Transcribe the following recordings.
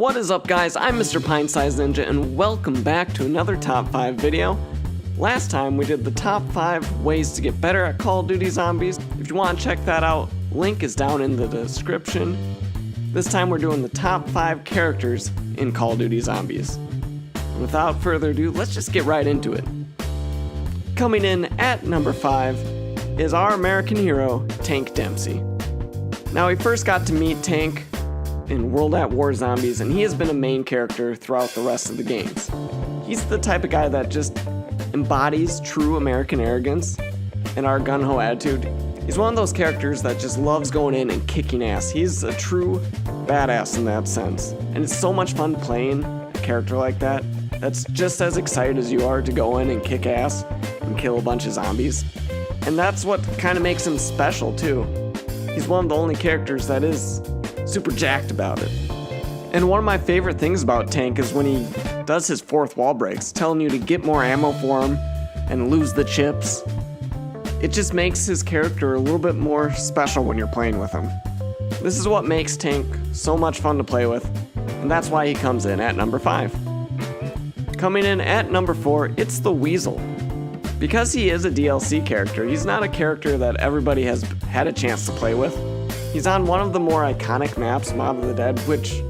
What is up, guys? I'm Mr. Pine-Sized Ninja and welcome back to another top 5 video. Last time we did the top 5 ways to get better at Call of Duty Zombies. If you want to check that out, link is down in the description. This time we're doing the top 5 characters in Call of Duty Zombies. Without further ado, let's just get right into it. Coming in at number 5 is our American hero, Tank Dempsey. Now, we first got to meet Tank in World at War Zombies, and he has been a main character throughout the rest of the games. He's the type of guy that just embodies true American arrogance and our gung-ho attitude. He's one of those characters that just loves going in and kicking ass. He's a true badass in that sense, and it's so much fun playing a character like that that's just as excited as you are to go in and kick ass and kill a bunch of zombies. And that's what kind of makes him special too. He's one of the only characters that is super jacked about it. And one of my favorite things about Tank is when he does his fourth wall breaks, telling you to get more ammo for him and lose the chips. It just makes his character a little bit more special when you're playing with him. This is what makes Tank so much fun to play with, and that's why he comes in at number 5. Coming in at number 4, it's the Weasel. Because he is a DLC character, he's not a character that everybody has had a chance to play with. He's on one of the more iconic maps, Mob of the Dead, which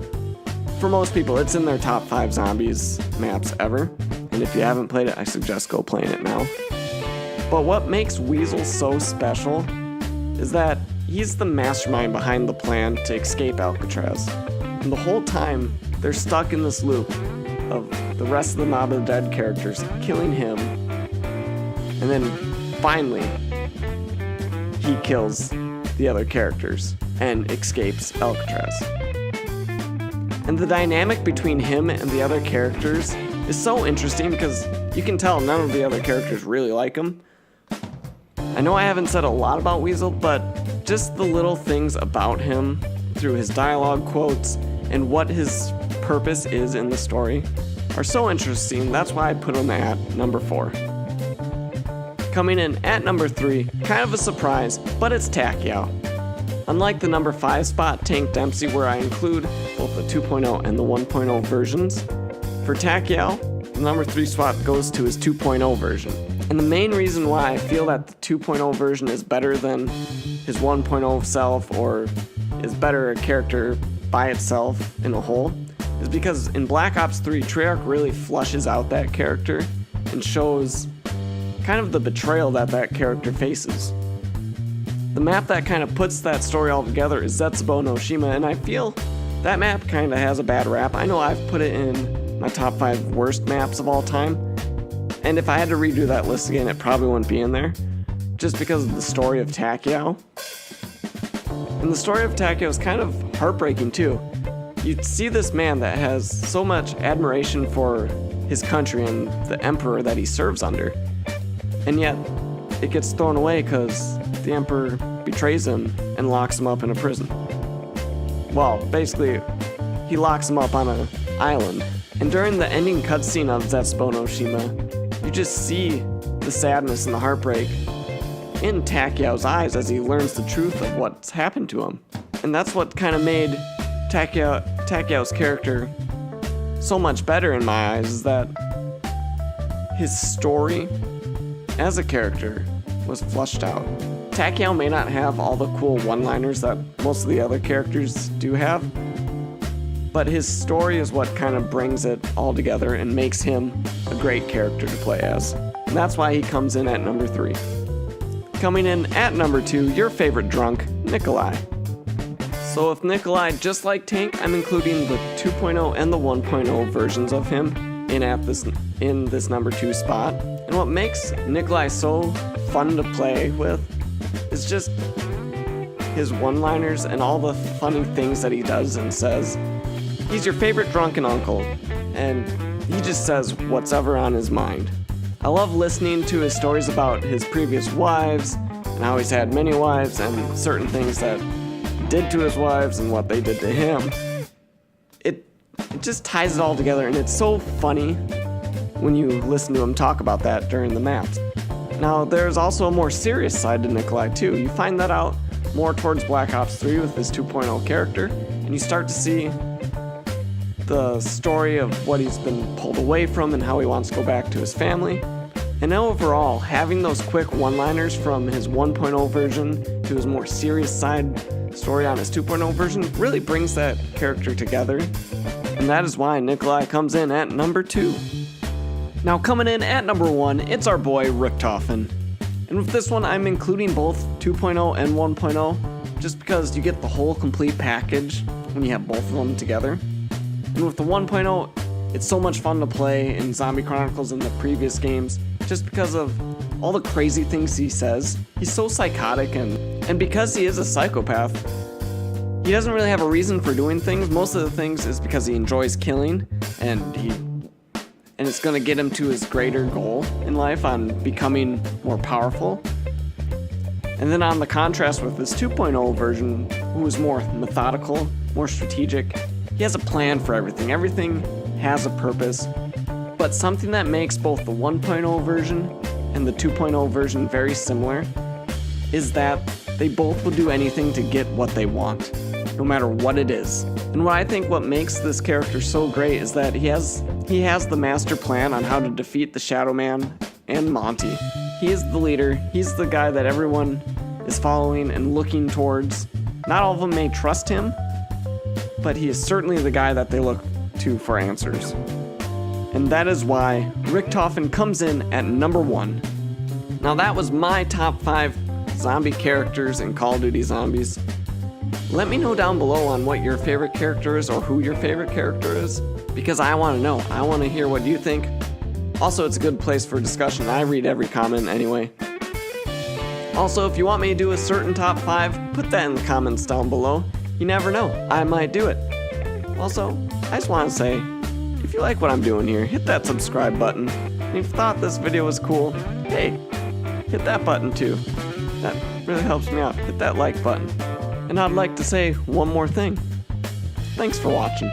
for most people it's in their top 5 zombies maps ever. And if you haven't played it, I suggest go playing it now. But what makes Weasel so special is that he's the mastermind behind the plan to escape Alcatraz. And the whole time they're stuck in this loop of the rest of the Mob of the Dead characters killing him. And then finally he kills the other characters and escapes Alcatraz. And the dynamic between him and the other characters is so interesting because you can tell none of the other characters really like him. I know I haven't said a lot about Weasel, but just the little things about him through his dialogue quotes and what his purpose is in the story are so interesting. That's why I put him at number 4. Coming in at number 3, kind of a surprise, but it's Takeo. Unlike the number 5 spot, Tank Dempsey, where I include both the 2.0 and the 1.0 versions, for Takeo, the number 3 spot goes to his 2.0 version. And the main reason why I feel that the 2.0 version is better than his 1.0 self, or is better a character by itself in a whole, is because in Black Ops 3, Treyarch really flushes out that character and shows kind of the betrayal that that character faces. The map that kind of puts that story all together is Zetsubo no Shima, and I feel that map kind of has a bad rap. I know I've put it in my top 5 worst maps of all time, and if I had to redo that list again, it probably wouldn't be in there, just because of the story of Takeo. And the story of Takeo is kind of heartbreaking too. You see this man that has so much admiration for his country and the emperor that he serves under, and yet it gets thrown away because the emperor betrays him and locks him up in a prison. Well, basically, he locks him up on an island. And during the ending cutscene of Zetsubo no Shima, you just see the sadness and the heartbreak in Takeo's eyes as he learns the truth of what's happened to him. And that's what kind of made Takeo's character so much better in my eyes, is that his story as a character was flushed out. Takeo may not have all the cool one-liners that most of the other characters do have, but his story is what kind of brings it all together and makes him a great character to play as. And that's why he comes in at number 3. Coming in at number 2, your favorite drunk, Nikolai. So with Nikolai, just like Tank, I'm including the 2.0 and the 1.0 versions of him in this number 2 spot. And what makes Nikolai so fun to play with is just his one-liners and all the funny things that he does and says. He's your favorite drunken uncle, and he just says what's ever on his mind. I love listening to his stories about his previous wives and how he's had many wives and certain things that he did to his wives and what they did to him. It just ties it all together, and it's so funny when you listen to him talk about that during the maps. Now, there's also a more serious side to Nikolai too. You find that out more towards Black Ops 3 with his 2.0 character, and you start to see the story of what he's been pulled away from and how he wants to go back to his family. And overall, having those quick one-liners from his 1.0 version to his more serious side story on his 2.0 version really brings that character together. And that is why Nikolai comes in at number 2. Now coming in at number 1, it's our boy Richthofen. And with this one, I'm including both 2.0 and 1.0 just because you get the whole complete package when you have both of them together. And with the 1.0, it's so much fun to play in Zombie Chronicles and the previous games just because of all the crazy things he says. He's so psychotic, and because he is a psychopath, he doesn't really have a reason for doing things. Most of the things is because he enjoys killing, and it's going to get him to his greater goal in life on becoming more powerful. And then on the contrast with this 2.0 version, who is more methodical, more strategic, he has a plan for everything. Everything has a purpose. But something that makes both the 1.0 version and the 2.0 version very similar is that they both will do anything to get what they want, no matter what it is. And what I think what makes this character so great is that he has the master plan on how to defeat the Shadow Man and Monty. He is the leader. He's the guy that everyone is following and looking towards. Not all of them may trust him, but he is certainly the guy that they look to for answers. And that is why Richthofen comes in at number 1. Now that was my top 5 zombie characters in Call of Duty Zombies. Let me know down below on what your favorite character is or who your favorite character is, because I want to know. I want to hear what you think. Also, it's a good place for discussion. I read every comment anyway. Also, if you want me to do a certain top 5, put that in the comments down below. You never know, I might do it. Also, I just want to say, if you like what I'm doing here, hit that subscribe button. And if you thought this video was cool, hey, hit that button too. That really helps me out. Hit that like button. And I'd like to say one more thing. Thanks for watching.